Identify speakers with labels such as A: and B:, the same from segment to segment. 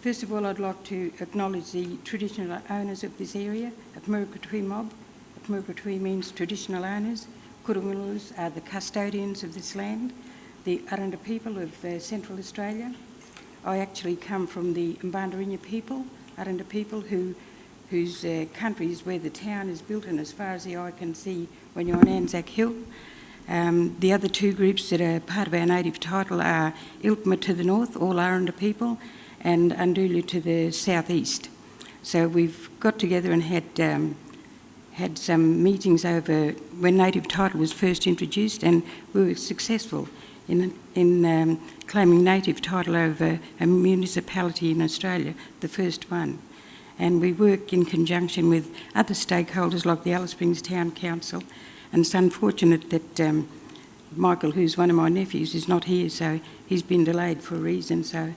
A: First of all, I'd like to acknowledge the traditional owners of this area, of Murukutui mob. Murukutui means traditional owners. Kurungulus are the custodians of this land, the Aranda people of Central Australia. I actually come from the Mbandarinya people, Aranda people, whose country is where the town is built, and as far as the eye can see when you're on Anzac Hill. The other two groups that are part of our native title are Ilpma to the north, all Aranda people, and Undulu to the southeast. So we've got together and had some meetings over when native title was first introduced, and we were successful in claiming native title over a municipality in Australia, the first one. And we work in conjunction with other stakeholders like the Alice Springs Town Council, and it's unfortunate that Michael, who's one of my nephews, is not here, so he's been delayed for a reason. So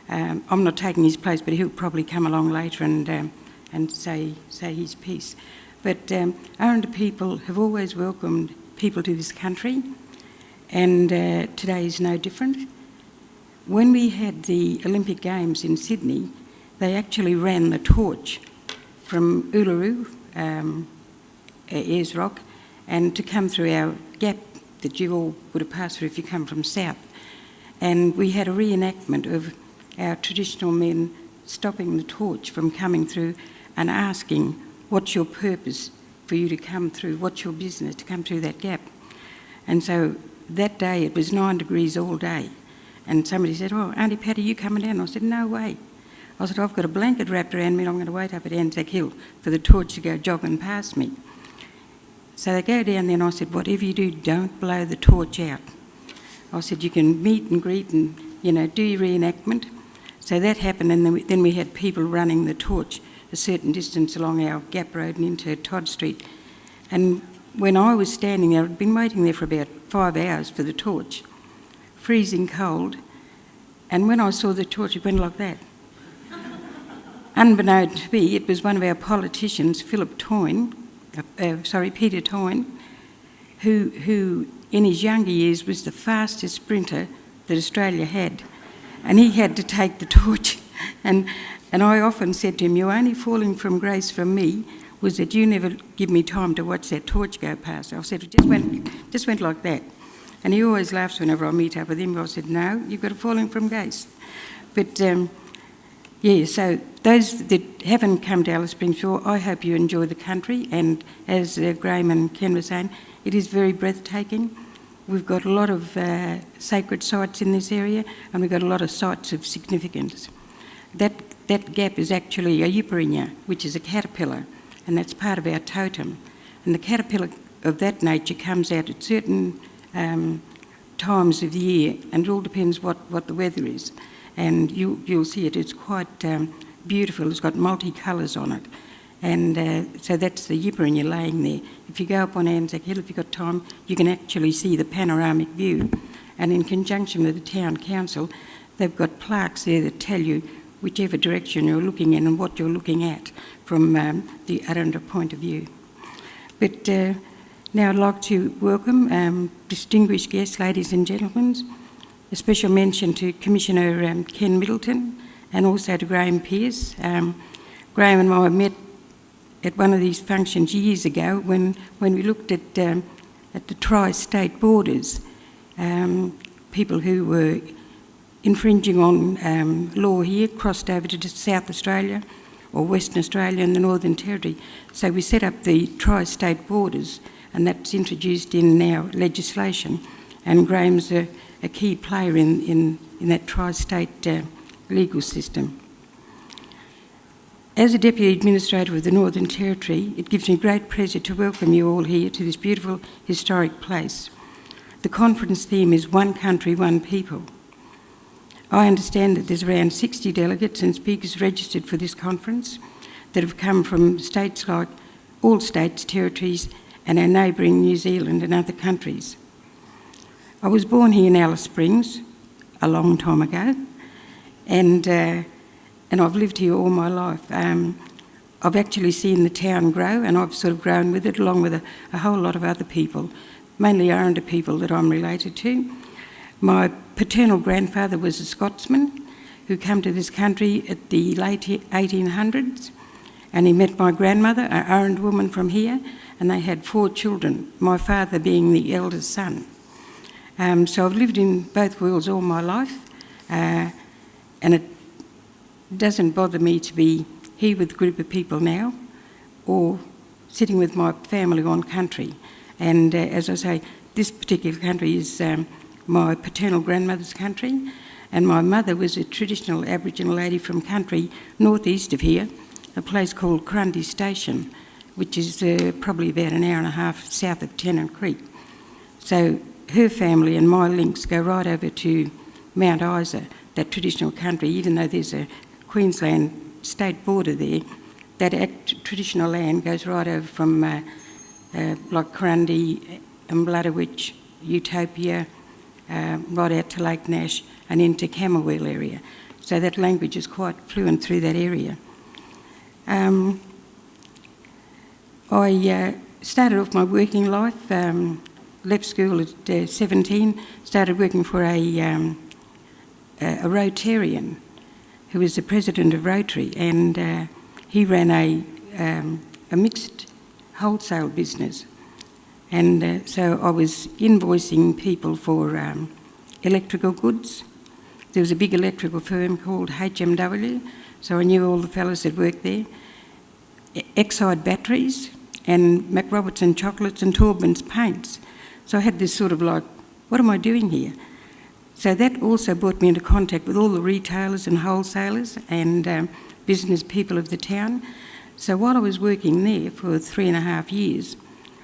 A: I'm not taking his place, but he'll probably come along later and say his piece. But Aranda people have always welcomed people to this country, and today is no different. When we had the Olympic Games in Sydney, they actually ran the torch from Uluru, Ayers Rock, and to come through our gap that you all would have passed through if you come from south. And we had a reenactment of our traditional men stopping the torch from coming through and asking, what's your purpose for you to come through? What's your business to come through that gap? And so that day it was 9 degrees all day. And somebody said, oh, Auntie Patty, you coming down? I said, no way. I said, I've got a blanket wrapped around me and I'm going to wait up at Anzac Hill for the torch to go jogging past me. So they go down there and I said, whatever you do, don't blow the torch out. I said, you can meet and greet and, do your reenactment. So that happened, and then we had people running the torch a certain distance along our gap road and into Todd Street. And when I was standing there, I'd been waiting there for about 5 hours for the torch, freezing cold. And when I saw the torch, it went like that. Unbeknown to me, it was one of our politicians, Peter Toyne, who in his younger years was the fastest sprinter that Australia had. And he had to take the torch. And I often said to him, your only falling from grace from me was that you never give me time to watch that torch go past. I said, it just went like that. And he always laughs whenever I meet up with him. I said, no, you've got a falling from grace. But so those that haven't come to Alice Springs before, I hope you enjoy the country. And as Graham and Ken were saying, it is very breathtaking. We've got a lot of sacred sites in this area, and we've got a lot of sites of significance. That gap is actually a Yiparinya, which is a caterpillar, and that's part of our totem. And the caterpillar of that nature comes out at certain times of the year, and it all depends what the weather is. And you'll see it, it's quite beautiful, it's got multi-colours on it. And so that's the Yiparinya laying there. If you go up on Anzac Hill, if you've got time, you can actually see the panoramic view. And in conjunction with the Town Council, they've got plaques there that tell you whichever direction you're looking in and what you're looking at from the Aranda point of view. But now I'd like to welcome distinguished guests, ladies and gentlemen. A special mention to Commissioner Ken Middleton and also to Graham Pearce. Graham and I met at one of these functions years ago when we looked at the tri-state borders, people who were infringing on law here crossed over to South Australia or Western Australia and the Northern Territory. So we set up the tri-state borders, and that's introduced in our legislation. And Graham's a key player in that tri-state legal system. As a Deputy Administrator of the Northern Territory, it gives me great pleasure to welcome you all here to this beautiful historic place. The conference theme is One Country, One People. I understand that there's around 60 delegates and speakers registered for this conference that have come from states like all states, territories, and our neighbouring New Zealand and other countries. I was born here in Alice Springs a long time ago, and I've lived here all my life. I've actually seen the town grow, and I've sort of grown with it along with a whole lot of other people, mainly Aranda people that I'm related to. My paternal grandfather was a Scotsman who came to this country at the late 1800s, and he met my grandmother, an Arrand woman from here, and they had 4 children, my father being the eldest son. So I've lived in both worlds all my life, and it doesn't bother me to be here with a group of people now, or sitting with my family on country. And as I say, this particular country is my paternal grandmother's country, and my mother was a traditional Aboriginal lady from country northeast of here, a place called Grundy Station, which is probably about an hour and a half south of Tennant Creek. So her family and my links go right over to Mount Isa, that traditional country, even though there's a Queensland state border there, that traditional land goes right over from like Grundy, Bludderwich, Utopia, right out to Lake Nash and into Camberwell area. So that language is quite fluent through that area. I started off my working life, left school at 17, started working for a Rotarian who was the president of Rotary, and he ran a mixed wholesale business. And so I was invoicing people for electrical goods. There was a big electrical firm called HMW, so I knew all the fellas that worked there. Exide batteries and McRobertson chocolates and Taubman's paints. So I had this sort of like, what am I doing here? So that also brought me into contact with all the retailers and wholesalers and business people of the town. So while I was working there for 3.5 years,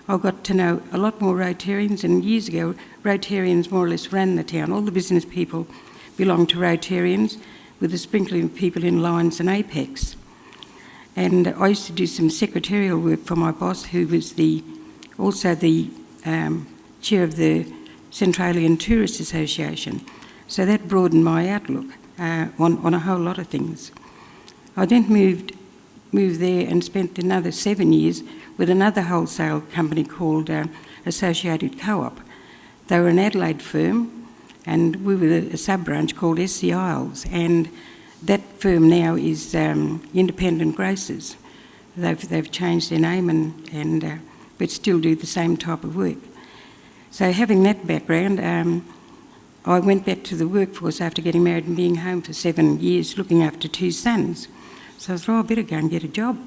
A: I got to know a lot more Rotarians, and years ago Rotarians more or less ran the town. All the business people belonged to Rotarians, with a sprinkling of people in Lions and Apex. And I used to do some secretarial work for my boss, who was also the chair of the Centralian Tourist Association. So that broadened my outlook on a whole lot of things. I then moved there and spent another 7 years with another wholesale company called Associated Co-op. They were an Adelaide firm, and we were a sub-branch called SC Isles, and that firm now is Independent Graces. They've changed their name but still do the same type of work. So having that background, I went back to the workforce after getting married and being home for 7 years looking after 2 sons. So I thought, I better go and get a job.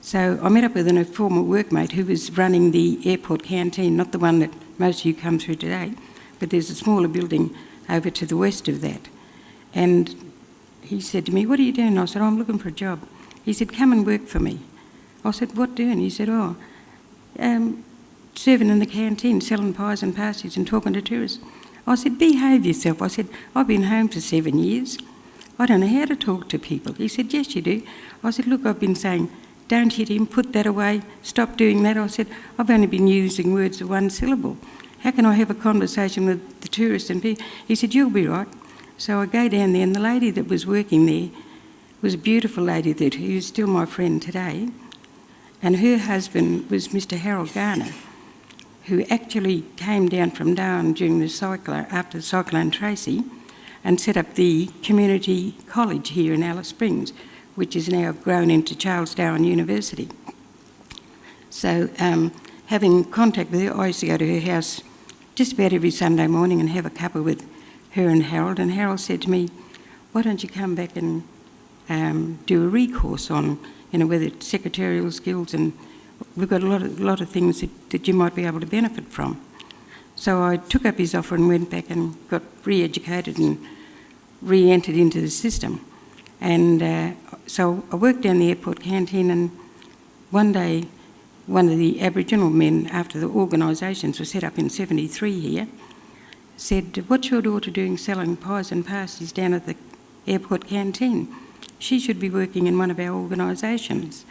A: So I met up with a former workmate who was running the airport canteen, not the one that most of you come through today, but there's a smaller building over to the west of that. And he said to me, what are you doing? I said, I'm looking for a job. He said, come and work for me. I said, what doing? He said, serving in the canteen, selling pies and pasties and talking to tourists. I said, behave yourself. I said, I've been home for 7 years. I don't know how to talk to people. He said, yes, you do. I said, look, I've been saying, don't hit him, put that away, stop doing that. I said, I've only been using words of 1 syllable. How can I have a conversation with the tourists and people? He said, you'll be right. So I go down there, and the lady that was working there was a beautiful lady who is still my friend today, and her husband was Mr. Harold Garner, who actually came down from Darwin during the cyclone, after the Cyclone Tracy, and set up the community college here in Alice Springs, which is now grown into Charles Darwin University. So having contact with her, I used to go to her house just about every Sunday morning and have a cuppa with her and Harold said to me, why don't you come back and do a recourse on, whether it's secretarial skills, and we've got a lot of things that you might be able to benefit from. So I took up his offer and went back and got re-educated and re-entered into the system. And so I worked down the airport canteen, and one day one of the Aboriginal men, after the organisations were set up in 73 here, said, what's your daughter doing selling pies and pasties down at the airport canteen? She should be working in one of our organisations.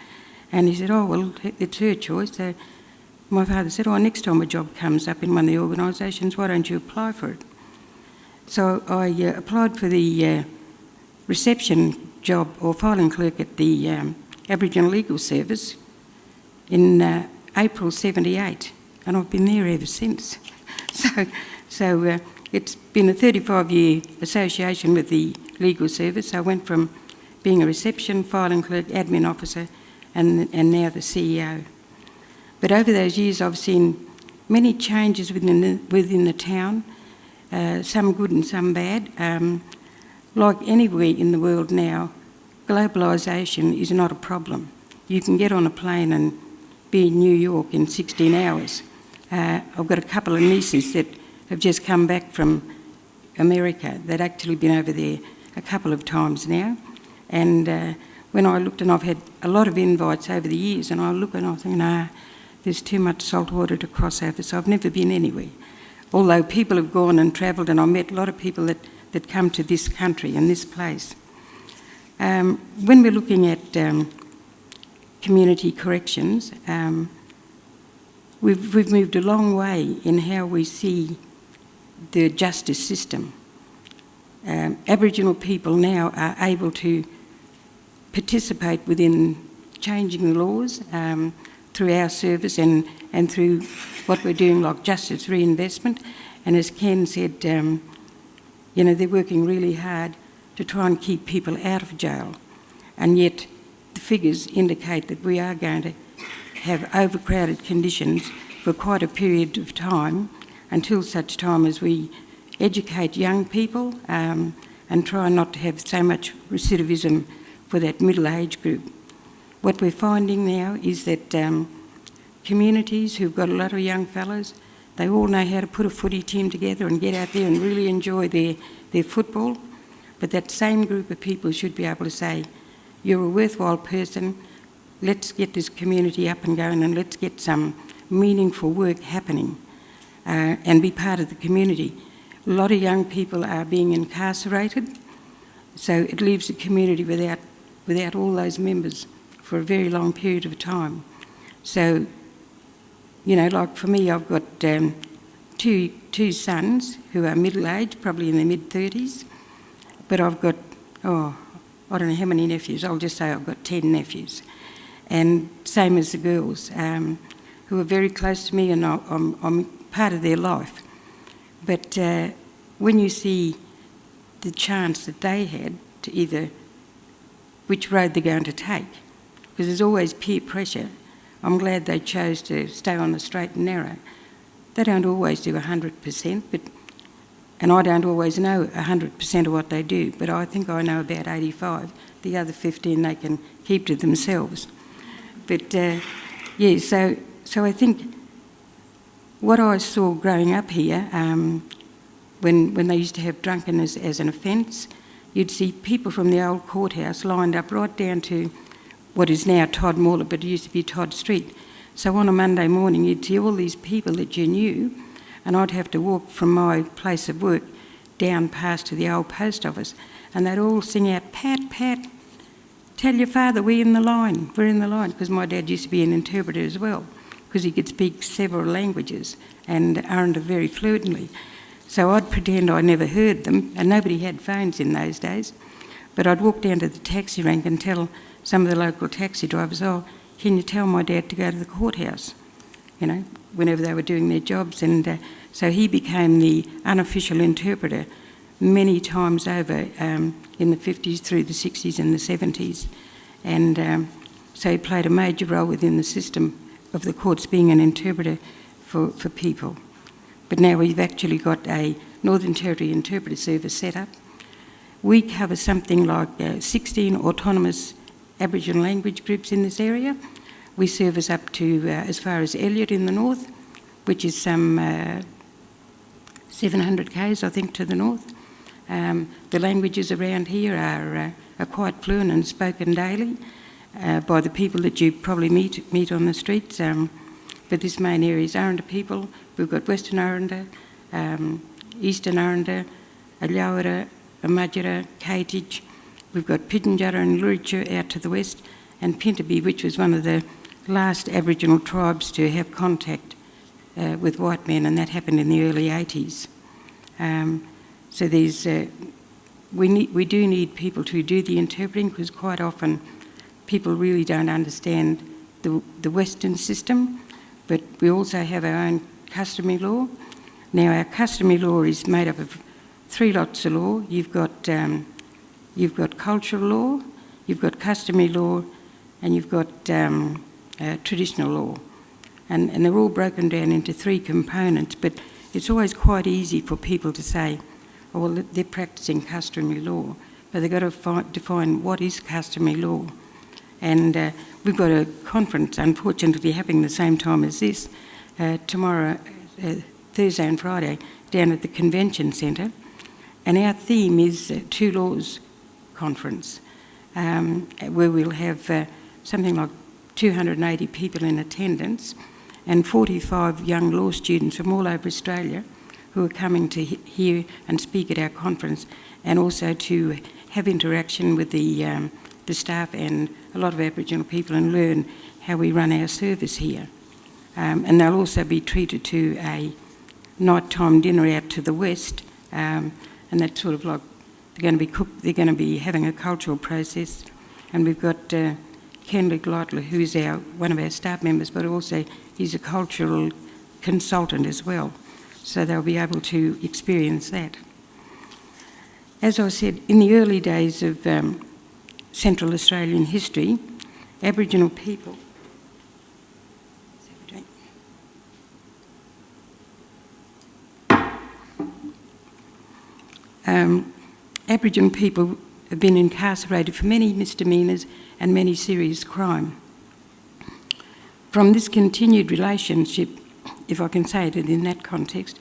A: And he said, oh, well, it's her choice. So my father said, oh, next time a job comes up in one of the organisations, why don't you apply for it? So I applied for the reception job or filing clerk at the Aboriginal Legal Service in April 78, and I've been there ever since. So it's been a 35-year association with the legal service. I went from being a reception, filing clerk, admin officer, and now the CEO. But over those years, I've seen many changes within the town, some good and some bad. Like anywhere in the world now, globalisation is not a problem. You can get on a plane and be in New York in 16 hours. I've got a couple of nieces that have just come back from America. They'd actually been over there a couple of times now. And when I looked, and I've had a lot of invites over the years, and I look and I think, nah, there's too much salt water to cross over, so I've never been anywhere. Although people have gone and travelled, and I met a lot of people that come to this country and this place. When we're looking at community corrections, we've moved a long way in how we see the justice system. Aboriginal people now are able to participate within changing the laws through our service and through what we're doing, like justice reinvestment. And as Ken said, they're working really hard to try and keep people out of jail. And yet the figures indicate that we are going to have overcrowded conditions for quite a period of time, until such time as we educate young people and try not to have so much recidivism for that middle age group. What we're finding now is that communities who've got a lot of young fellows, they all know how to put a footy team together and get out there and really enjoy their football. But that same group of people should be able to say, you're a worthwhile person, let's get this community up and going and let's get some meaningful work happening and be part of the community. A lot of young people are being incarcerated, so it leaves the community without all those members for a very long period of time. So, like for me, I've got two sons who are middle-aged, probably in their mid-30s, but I've got, I don't know how many nephews, I'll just say I've got 10 nephews. And same as the girls, who are very close to me, and I'm part of their life. But when you see the chance that they had to either which road they're going to take, because there's always peer pressure. I'm glad they chose to stay on the straight and narrow. They don't always do 100%, and I don't always know 100% of what they do, but I think I know about 85. The other 15 they can keep to themselves. But so I think what I saw growing up here, when they used to have drunkenness as an offence, you'd see people from the old courthouse lined up right down to what is now Todd Mauler, but it used to be Todd Street. So on a Monday morning, you'd see all these people that you knew, and I'd have to walk from my place of work down past to the old post office, and they'd all sing out, Pat, Pat, tell your father we're in the line, because my dad used to be an interpreter as well, because he could speak several languages and Aranda very fluently. So I'd pretend I never heard them, and nobody had phones in those days, but I'd walk down to the taxi rank and tell some of the local taxi drivers, can you tell my dad to go to the courthouse, whenever they were doing their jobs. And so he became the unofficial interpreter many times over in the 50s through the 60s and the 70s. And so he played a major role within the system of the courts, being an interpreter for people. But now we've actually got a Northern Territory Interpreter Service set up. We cover something like 16 autonomous Aboriginal language groups in this area. We service up to as far as Elliot in the north, which is some 700 k's, I think, to the north. The languages around here are quite fluent and spoken daily by the people that you probably meet on the streets. But this main area is Aranda people. We've got Western Aranda, Eastern Aranda, Alyawara, Amajara, Kaitij. We've got Pidginjara and Luricha out to the west, and Pintabee, which was one of the last Aboriginal tribes to have contact with white men, and that happened in the early 80s. So there's, we do need people to do the interpreting, because quite often people really don't understand the Western system, but we also have our own customary law. Now, our customary law is made up of 3 lots of law. You've got you've got cultural law, you've got customary law, and you've got traditional law. And they're all broken down into three components, but it's always quite easy for people to say, oh, well, they're practising customary law, but they've got to define what is customary law. And we've got a conference, unfortunately, happening the same time as this, tomorrow, Thursday and Friday, down at the Convention Centre. And our theme is Two Laws Conference, where we'll have something like 280 people in attendance and 45 young law students from all over Australia who are coming to hear and speak at our conference, and also to have interaction with the staff and a lot of Aboriginal people and learn how we run our service here. And they'll also be treated to a nighttime dinner out to the west, and that's sort of like they're going to be having a cultural process. And we've got Ken Lightler, who is one of our staff members, but also he's a cultural consultant as well. So they'll be able to experience that. As I said, in the early days of Central Australian history, Aboriginal people Aboriginal people have been incarcerated for many misdemeanours and many serious crime. From this continued relationship, if I can say it in that context,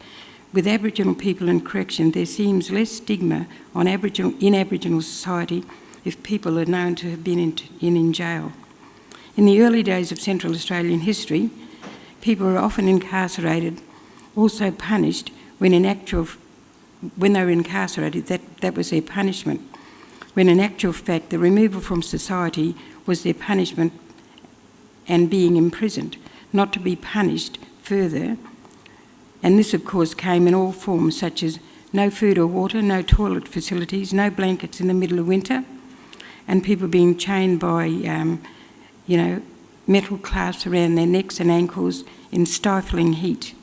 A: with Aboriginal people in correction, there seems less stigma on in Aboriginal society if people are known to have been in jail. In the early days of Central Australian history, people were often incarcerated, also punished when they were incarcerated, that was their punishment. When in actual fact, the removal from society was their punishment and being imprisoned, not to be punished further. And this, of course, came in all forms, such as no food or water, no toilet facilities, no blankets in the middle of winter, and people being chained by, metal clasps around their necks and ankles in stifling heat.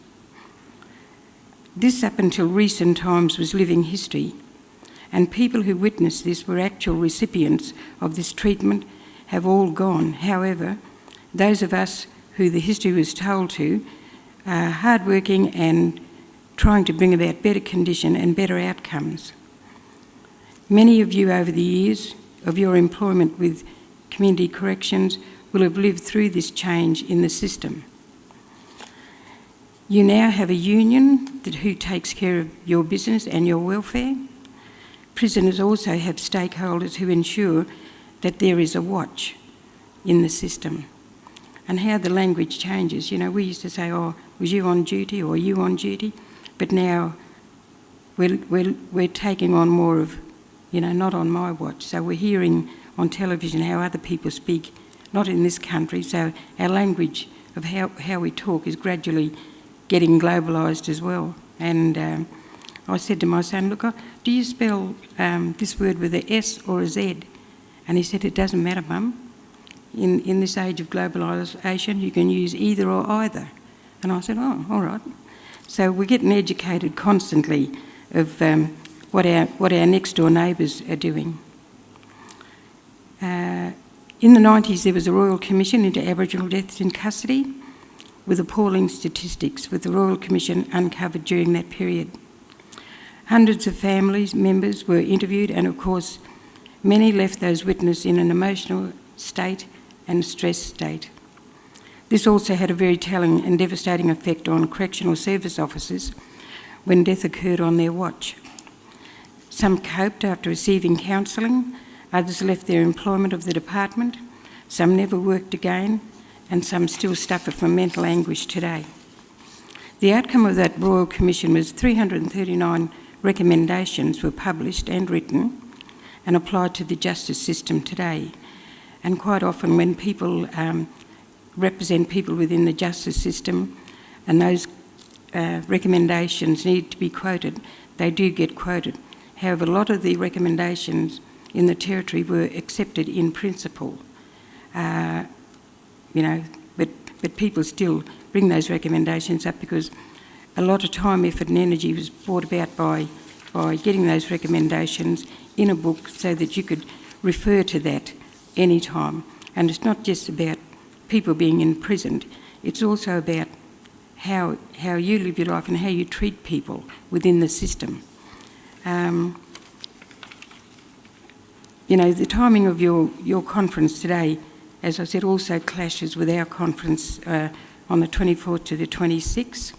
A: This, up until recent times, was living history, and people who witnessed this were actual recipients of this treatment have all gone. However, those of us who the history was told to are hardworking and trying to bring about better condition and better outcomes. Many of you over the years of your employment with community corrections will have lived through this change in the system. You now have a union who takes care of your business and your welfare. Prisoners also have stakeholders who ensure that there is a watch in the system. And how the language changes. We used to say, oh, was you on duty or you on duty? But now we're taking on more of, not on my watch. So we're hearing on television how other people speak, not in this country. So our language of how we talk is gradually getting globalised as well. And I said to my son, look, do you spell this word with a S or a Z? And he said, it doesn't matter, Mum. In this age of globalisation, you can use either or either. And I said, oh, all right. So we're getting educated constantly of what our next door neighbours are doing. In the 90s, there was a Royal Commission into Aboriginal deaths in custody, with appalling statistics, with the Royal Commission uncovered during that period. Hundreds of families members were interviewed, and of course, many left those witnesses in an emotional state and stressed state. This also had a very telling and devastating effect on correctional service officers when death occurred on their watch. Some coped after receiving counselling, others left their employment of the department, some never worked again, and some still suffer from mental anguish today. The outcome of that Royal Commission was 339 recommendations were published and written and applied to the justice system today. And quite often when people represent people within the justice system and those recommendations need to be quoted, they do get quoted. However, a lot of the recommendations in the Territory were accepted in principle. But people still bring those recommendations up because a lot of time, effort and energy was brought about by getting those recommendations in a book so that you could refer to that anytime. And it's not just about people being imprisoned, it's also about how you live your life and how you treat people within the system. You know, the timing of your conference today, as I said, also clashes with our conference on the 24th to the 26th.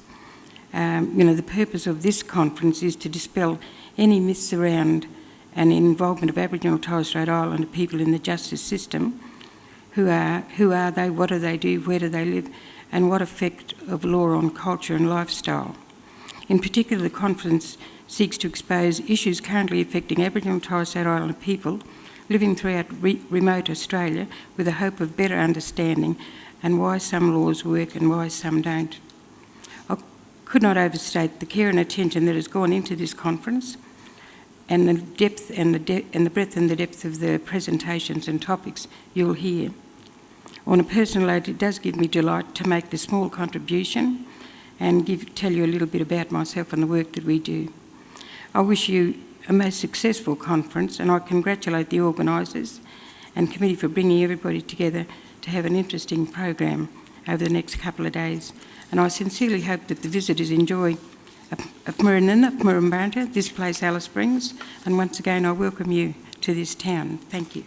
A: You know, the purpose of this conference is to dispel any myths around and involvement of Aboriginal and Torres Strait Islander people in the justice system. Who are they, what do they do, where do they live, and what effect of law on culture and lifestyle. In particular, the conference seeks to expose issues currently affecting Aboriginal and Torres Strait Islander people living throughout remote Australia with the hope of better understanding and why some laws work and why some don't. I could not overstate the care and attention that has gone into this conference and the depth and the breadth and the depth of the presentations and topics you'll hear. On a personal note, it does give me delight to make this small contribution and tell you a little bit about myself and the work that we do. I wish you a most successful conference, and I congratulate the organisers and committee for bringing everybody together to have an interesting program over the next couple of days. And I sincerely hope that the visitors enjoy this place, Alice Springs, and once again I welcome you to this town. Thank you.